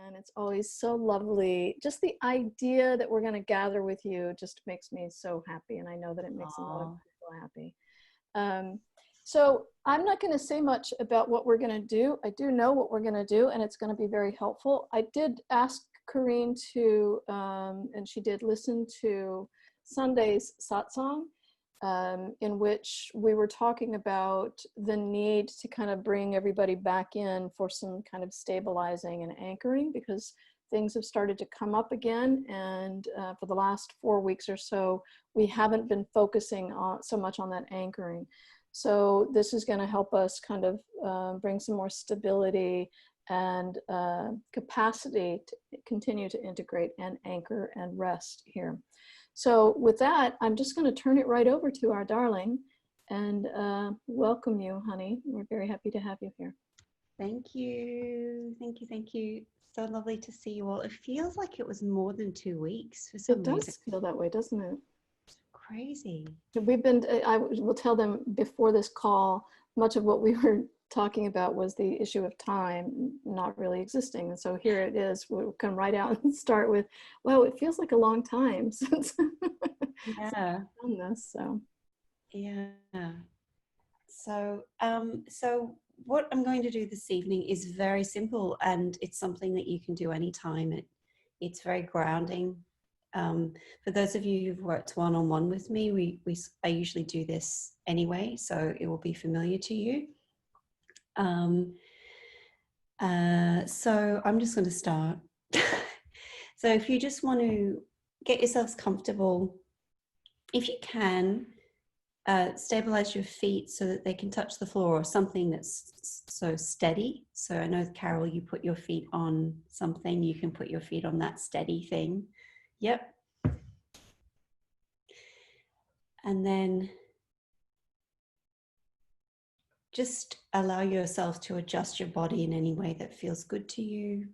And it's always so lovely. Just the idea that we're going to gather with you just makes me so happy. And I know that it makes a lot of people happy. So I'm not going to say much about what we're going to do. I do know what we're going to do, and it's going to be very helpful. I did ask Corene to, and she did listen to Sunday's satsang, in which we were talking about the need to kind of bring everybody back in for some kind of stabilizing and anchoring, because things have started to come up again. And for the last 4 weeks or so, we haven't been focusing on so much on that anchoring. So this is going to help us kind of bring some more stability and capacity to continue to integrate and anchor and rest here. So with that, I'm just going to turn it right over to our darling and welcome you, honey. We're very happy to have you here. Thank you. Thank you. Thank you. So lovely to see you all. It feels like it was more than 2 weeks for some reason. It does feel that way, doesn't it? Crazy. We've been, I will tell them before this call, much of what we were talking about was the issue of time not really existing. And so here it is. We'll come right out and start with, well, it feels like a long time since, since I've done this. So yeah. So so what I'm going to do this evening is very simple, and it's something that you can do anytime. It's very grounding. For those of you who've worked one-on-one with me, I usually do this anyway, so it will be familiar to you. So I'm just going to start. So if you just want to get yourselves comfortable, if you can, stabilize your feet so that they can touch the floor, or something that's so steady. So I know, Carol, you put your feet on something. You can put your feet on that steady thing. Yep. And then just allow yourself to adjust your body in any way that feels good to you,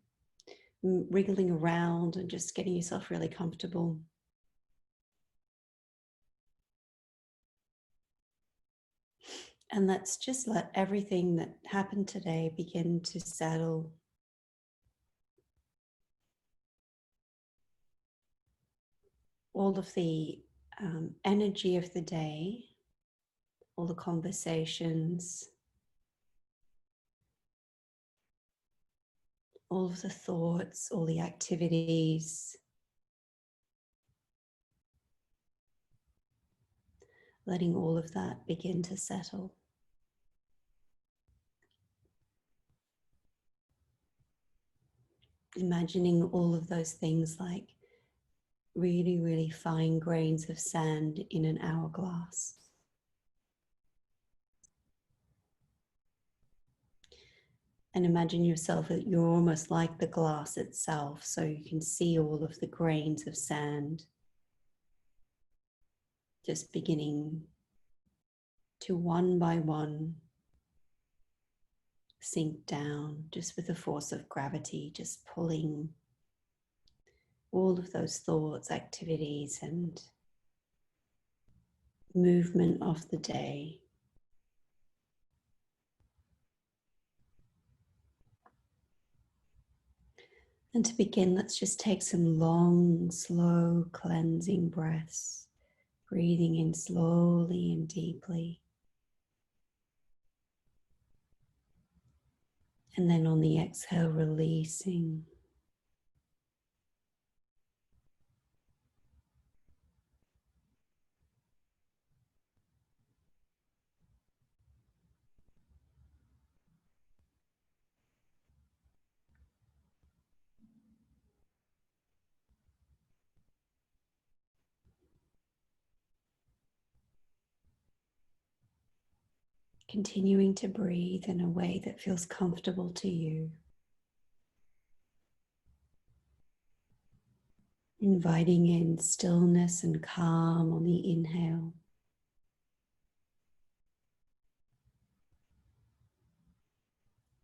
wriggling around and just getting yourself really comfortable. And let's just let everything that happened today begin to settle. All of the energy of the day, all the conversations, all of the thoughts, all the activities. Letting all of that begin to settle. Imagining all of those things like really, really fine grains of sand in an hourglass. And imagine yourself that you're almost like the glass itself, so you can see all of the grains of sand just beginning to one by one sink down, just with the force of gravity, just pulling all of those thoughts, activities, and movement of the day. And to begin, let's just take some long, slow, cleansing breaths, breathing in slowly and deeply. And then on the exhale, releasing. Continuing to breathe in a way that feels comfortable to you. Inviting in stillness and calm on the inhale.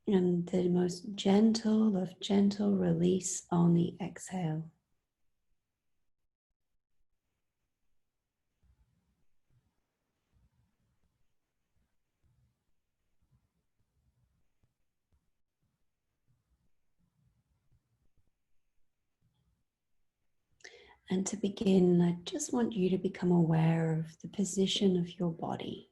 And the most gentle of gentle release on the exhale. And to begin, I just want you to become aware of the position of your body.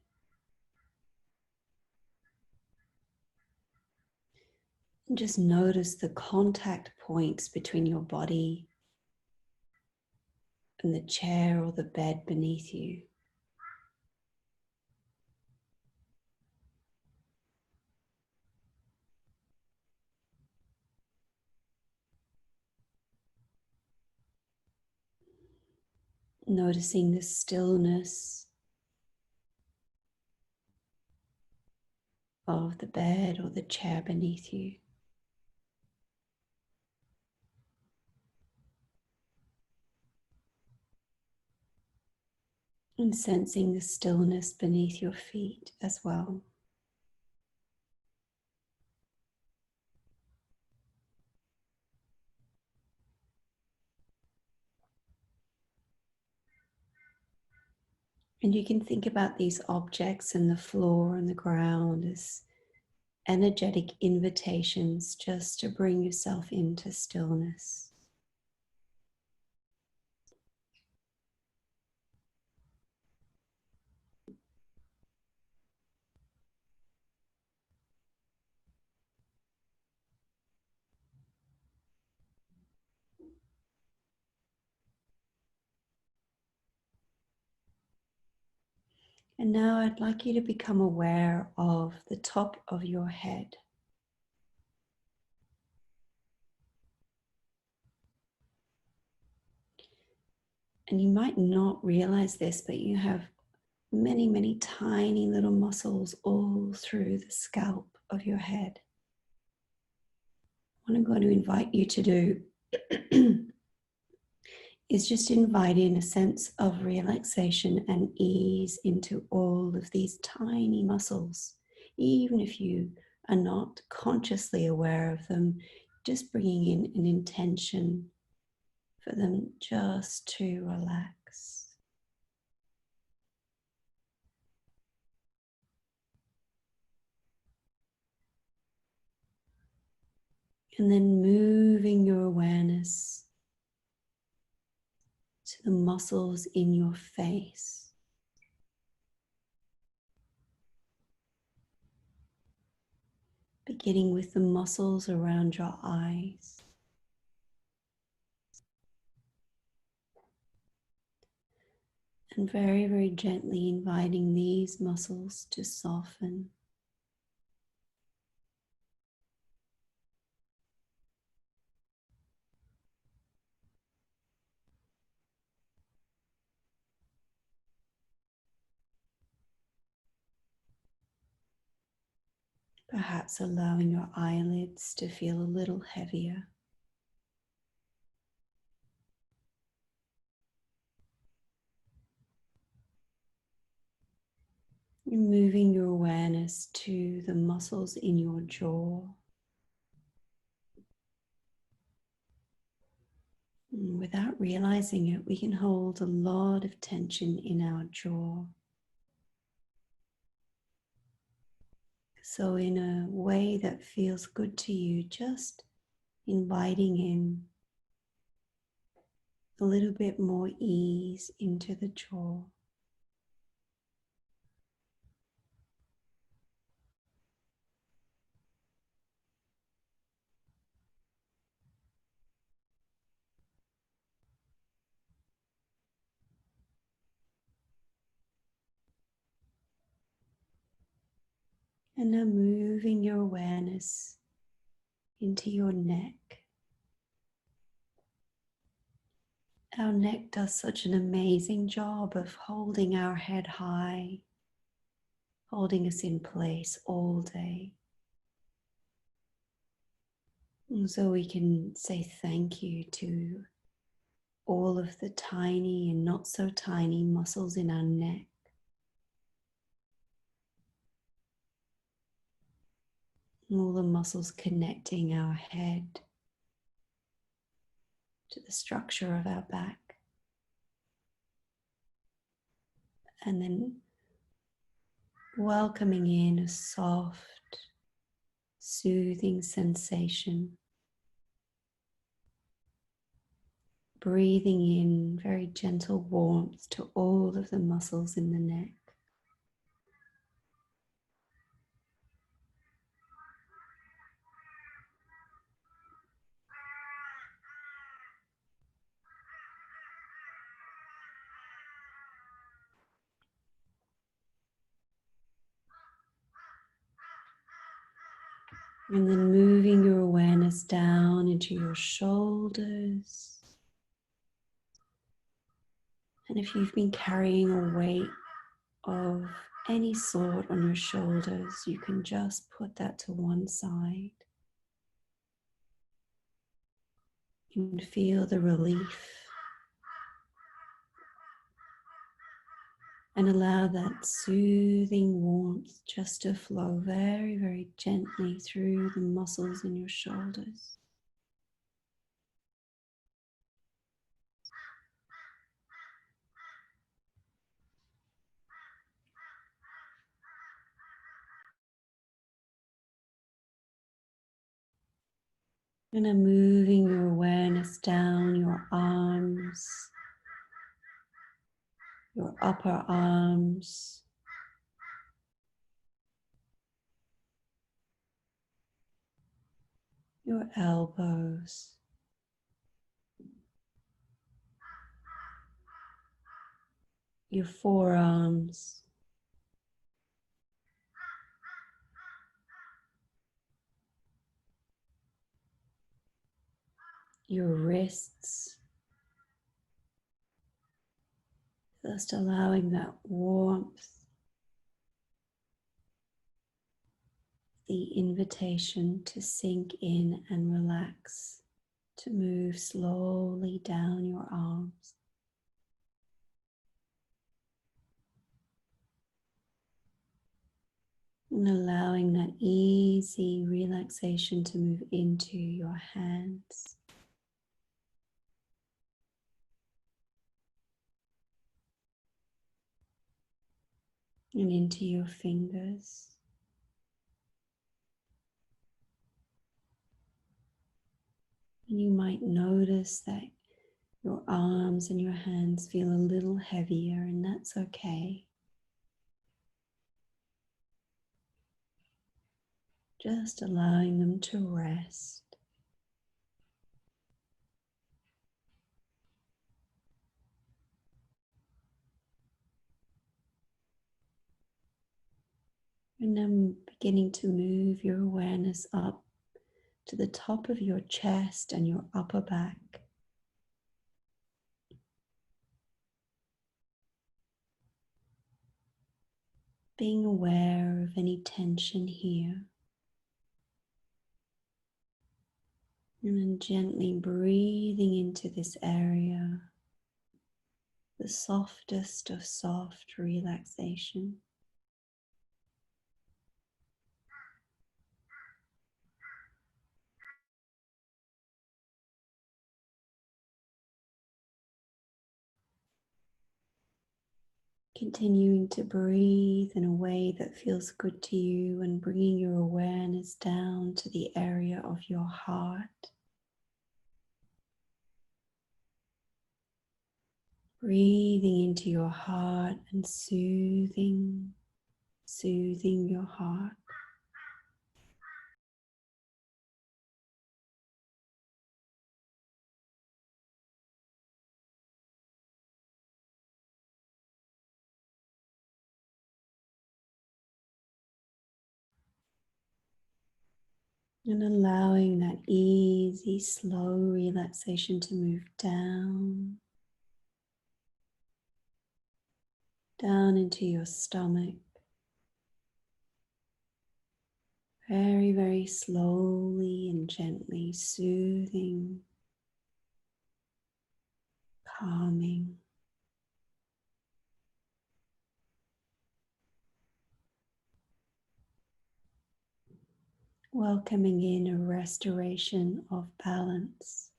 And just notice the contact points between your body and the chair or the bed beneath you. Noticing the stillness of the bed or the chair beneath you. And sensing the stillness beneath your feet as well. And you can think about these objects and the floor and the ground as energetic invitations just to bring yourself into stillness. And now I'd like you to become aware of the top of your head. And you might not realize this, but you have many, many tiny little muscles all through the scalp of your head. What I'm going to invite you to do is just invite in a sense of relaxation and ease into all of these tiny muscles, even if you are not consciously aware of them, just bringing in an intention for them just to relax. And then moving your awareness to the muscles in your face. Beginning with the muscles around your eyes. And very, very gently inviting these muscles to soften. Perhaps allowing your eyelids to feel a little heavier. You're moving your awareness to the muscles in your jaw. And without realizing it, we can hold a lot of tension in our jaw. So in a way that feels good to you, just inviting in a little bit more ease into the jaw. And now moving your awareness into your neck. Our neck does such an amazing job of holding our head high, holding us in place all day. And so we can say thank you to all of the tiny and not so tiny muscles in our neck. All the muscles connecting our head to the structure of our back. And then welcoming in a soft, soothing sensation breathing in very gentle warmth to all of the muscles in the neck. And then moving your awareness down into your shoulders. And if you've been carrying a weight of any sort on your shoulders, you can just put that to one side. You can feel the relief and allow that soothing warmth just to flow very, very gently through the muscles in your shoulders. And then moving your awareness down your arms, your upper arms, your elbows, your forearms, your wrists, just allowing that warmth, the invitation to sink in and relax, to move slowly down your arms. And allowing that easy relaxation to move into your hands. And into your fingers. And you might notice that your arms and your hands feel a little heavier, and that's okay. Just allowing them to rest. And then beginning to move your awareness up to the top of your chest and your upper back. Being aware of any tension here. And then gently breathing into this area, the softest of soft relaxation. Continuing to breathe in a way that feels good to you and bringing your awareness down to the area of your heart. Breathing into your heart and soothing your heart. And allowing that easy, slow relaxation to move down into your stomach. Very, very slowly and gently soothing, calming. Welcoming in a restoration of balance.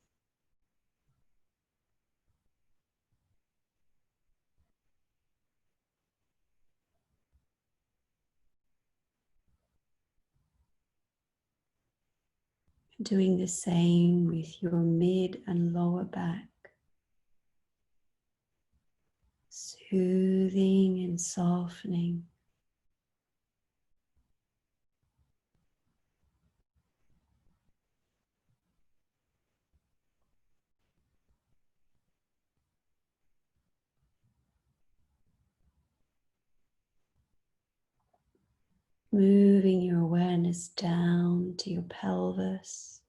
Doing the same with your mid and lower back. soothing and softening. Moving your awareness down to your pelvis,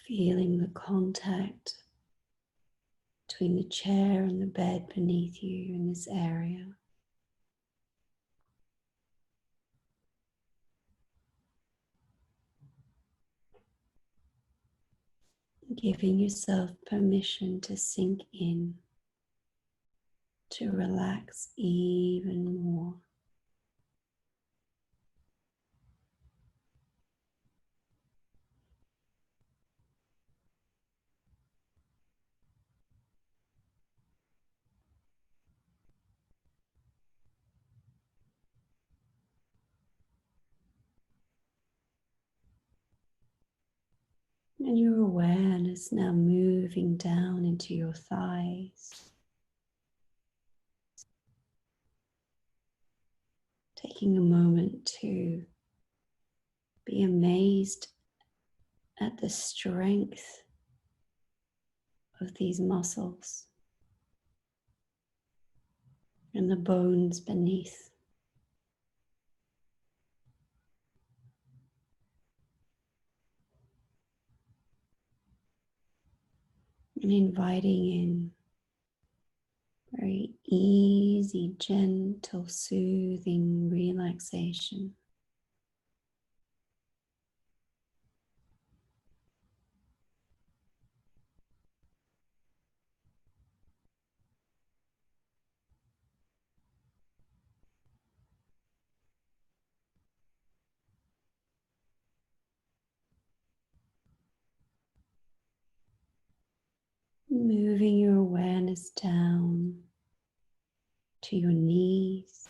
feeling the contact between the chair and the bed beneath you in this area. Giving yourself permission to sink in, to relax even more. And your awareness now moving down into your thighs, taking a moment to be amazed at the strength of these muscles and the bones beneath. And inviting in very easy, gentle, soothing relaxation. Moving your awareness down to your knees,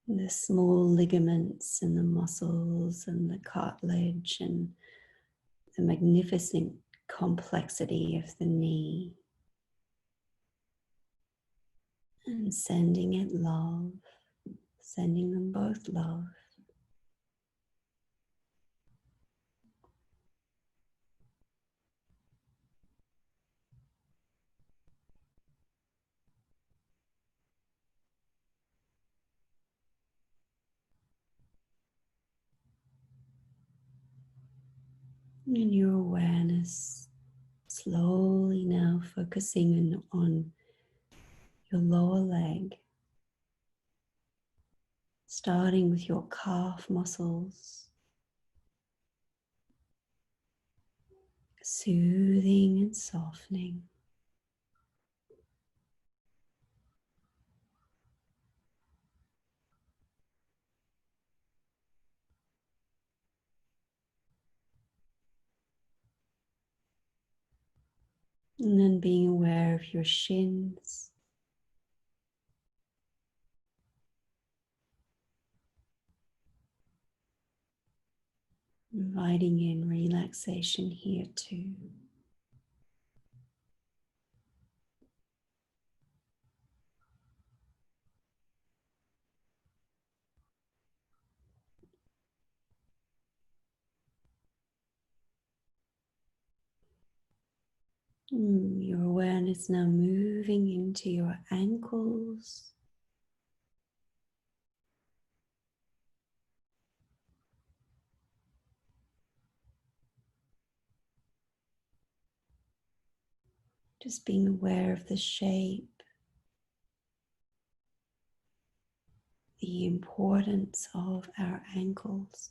the small ligaments and the muscles and the cartilage and the magnificent complexity of the knee, and sending it love, sending them both love. And your awareness slowly now focusing in on your lower leg, starting with your calf muscles, soothing and softening. And then being aware of your shins, inviting in relaxation here too. Your awareness now moving into your ankles, just being aware of the shape, the importance of our ankles.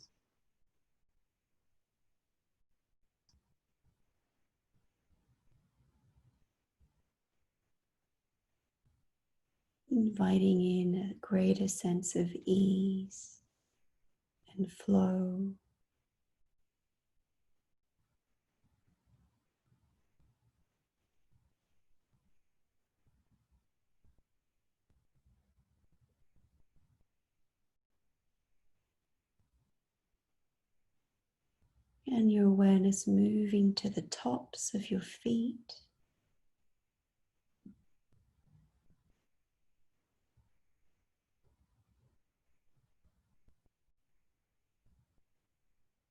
Inviting in a greater sense of ease and flow. And your awareness moving to the tops of your feet.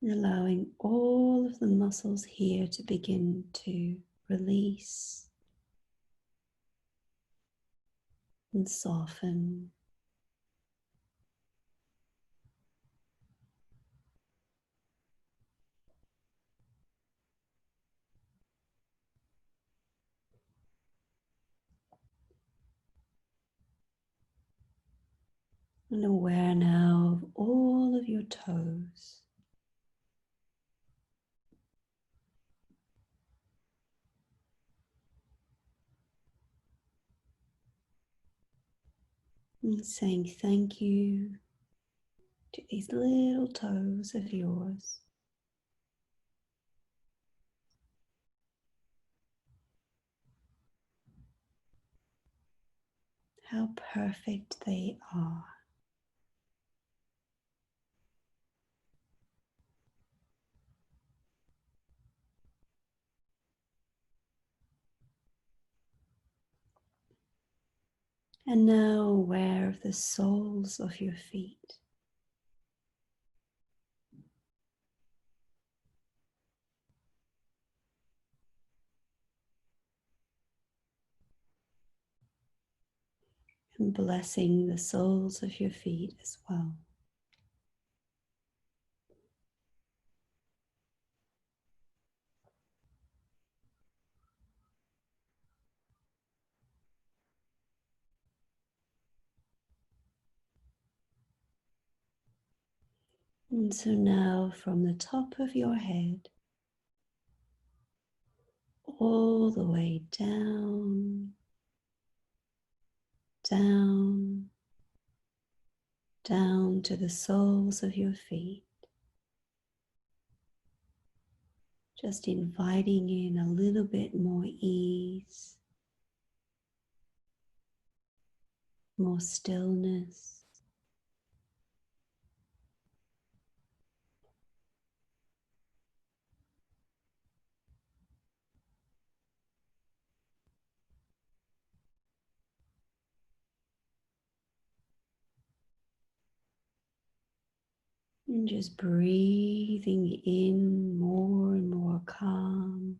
Allowing all of the muscles here to begin to release and soften. And aware now of all of your toes. And saying thank you to these little toes of yours. How perfect they are. And now aware of the soles of your feet. And blessing the soles of your feet as well. And so now from the top of your head all the way down, down, down to the soles of your feet. Just inviting in a little bit more ease, more stillness. And just breathing in more and more calm.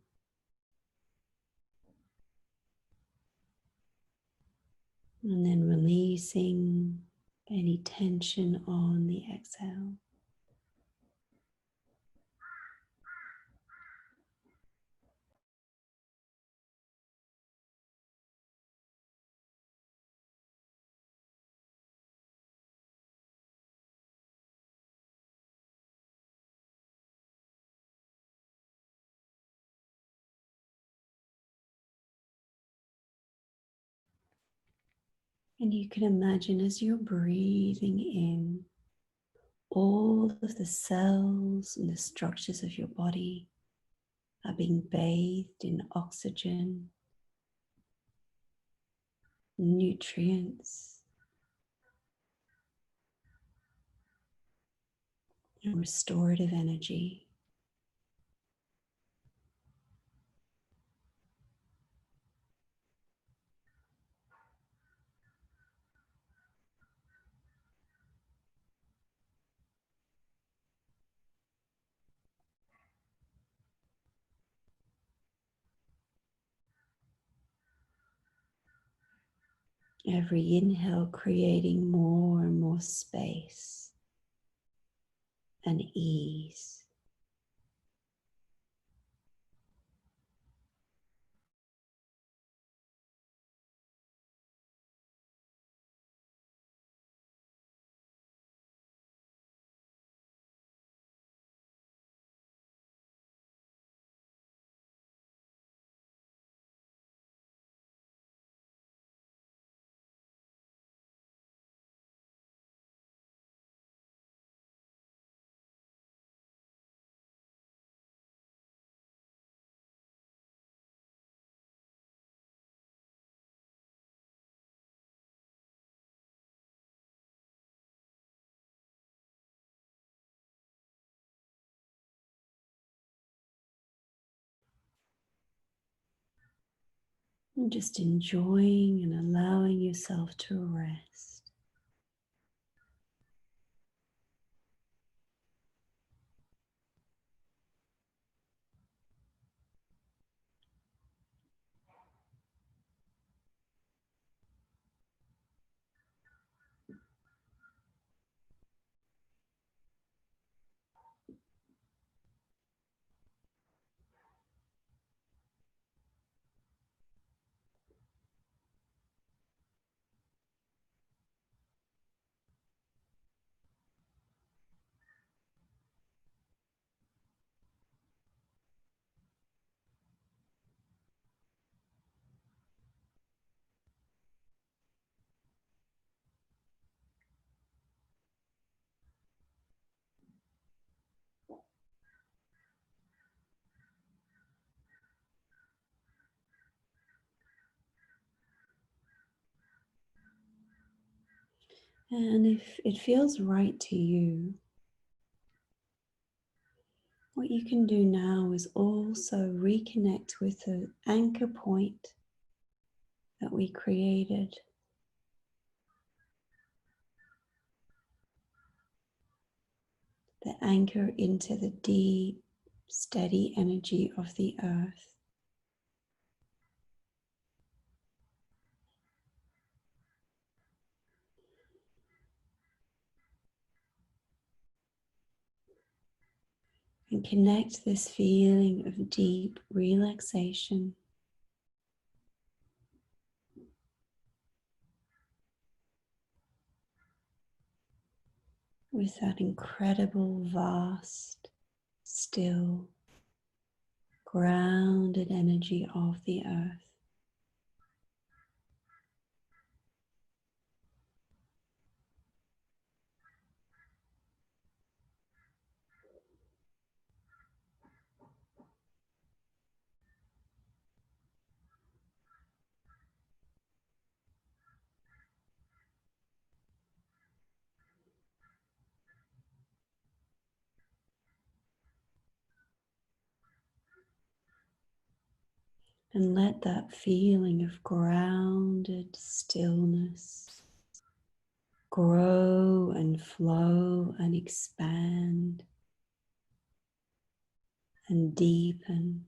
And then releasing any tension on the exhale. And you can imagine as you're breathing in, all of the cells and the structures of your body are being bathed in oxygen, nutrients, and restorative energy. Every inhale creating more and more space and ease. And just enjoying and allowing yourself to rest. And if it feels right to you, what you can do now is also reconnect with the anchor point that we created. The anchor into the deep, steady energy of the earth. And connect this feeling of deep relaxation with that incredible, vast, still, grounded energy of the earth. And let that feeling of grounded stillness grow and flow and expand and deepen.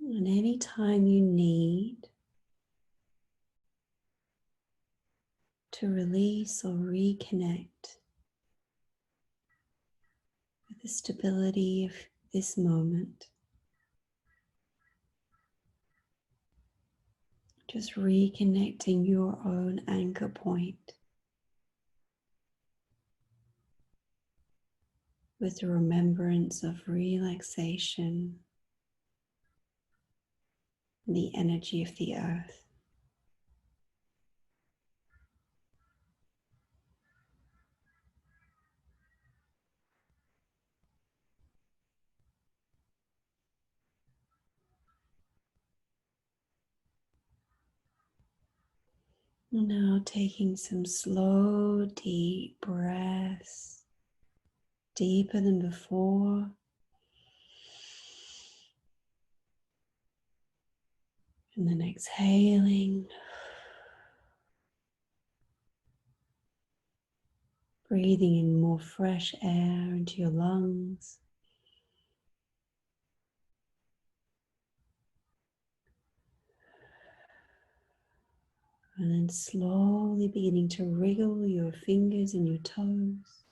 And anytime you need to release or reconnect with the stability of this moment, just reconnecting your own anchor point with the remembrance of relaxation, the energy of the earth. Now taking some slow, deep breaths, deeper than before. And then exhaling, breathing in more fresh air into your lungs. And then slowly beginning to wriggle your fingers and your toes.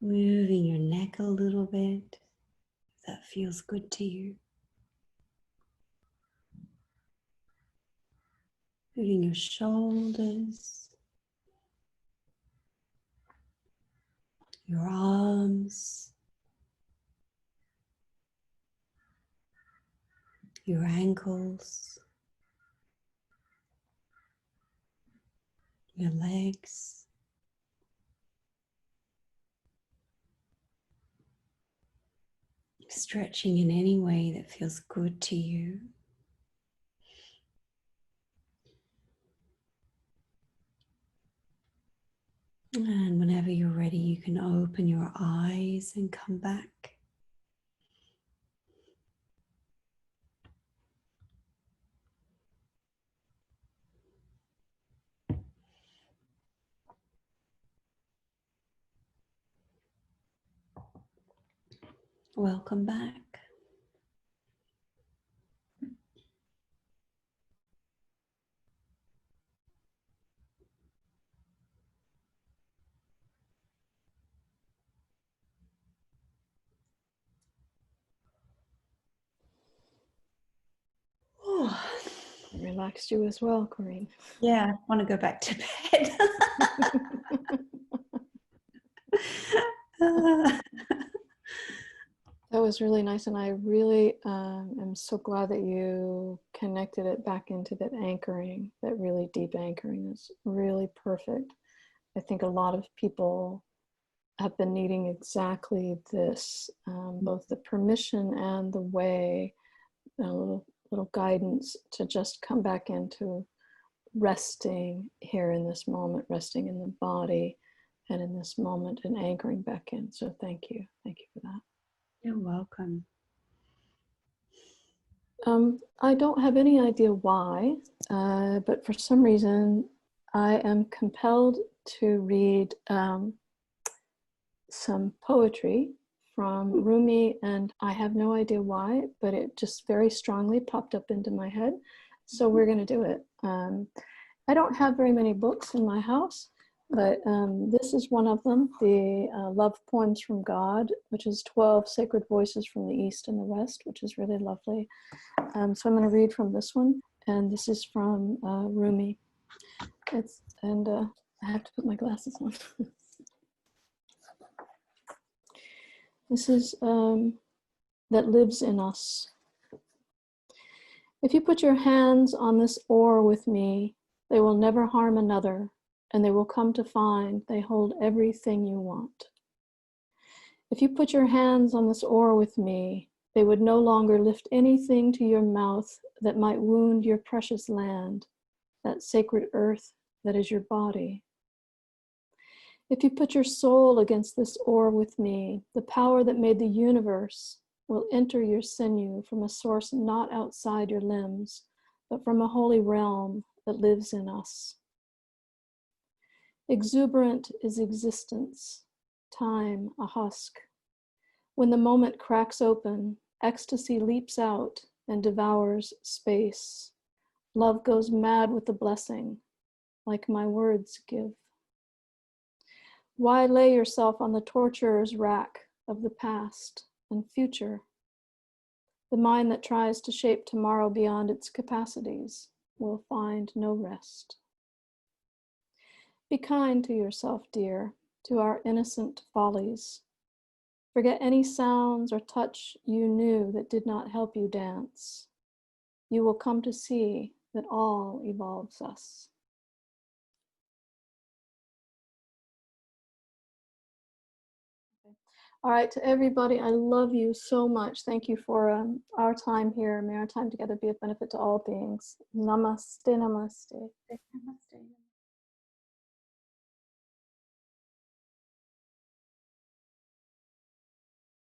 Moving your neck a little bit, if that feels good to you. Moving your shoulders, your arms, your ankles, your legs. Stretching in any way that feels good to you. And whenever you're ready, you can open your eyes and come back. Welcome back. Oh. It relaxed you as well, Corene. Yeah, I want to go back to bed. That was really nice, and I really am so glad that you connected it back into that anchoring, that really deep anchoring. Is really perfect. I think a lot of people have been needing exactly this, both the permission and the way, a little guidance to just come back into resting here in this moment, resting in the body and in this moment, and anchoring back in. So thank you for that. You're welcome. I don't have any idea why, but for some reason I am compelled to read some poetry from Rumi, and I have no idea why, but it just very strongly popped up into my head. So we're going to do it. I don't have very many books in my house, but this is one of them, the Love Poems from God, which is 12 sacred voices from the East and the West, which is really lovely. So I'm going to read from this one, and this is from Rumi. I have to put my glasses on. This is that lives in us. If you put your hands on this oar with me, they will never harm another, and they will come to find they hold everything you want. If you put your hands on this oar with me, they would no longer lift anything to your mouth that might wound your precious land, that sacred earth that is your body. If you put your soul against this oar with me, the power that made the universe will enter your sinew from a source not outside your limbs, but from a holy realm that lives in us. Exuberant is existence, time a husk. When the moment cracks open, ecstasy leaps out and devours space. Love goes mad with the blessing, like my words give. Why lay yourself on the torturer's rack of the past and future? The mind that tries to shape tomorrow beyond its capacities will find no rest. Be kind to yourself, dear, to our innocent follies. Forget any sounds or touch you knew that did not help you dance. You will come to see that all evolves us. All right, to everybody, I love you so much. Thank you for our time here. May our time together be of benefit to all beings. Namaste, namaste. Namaste.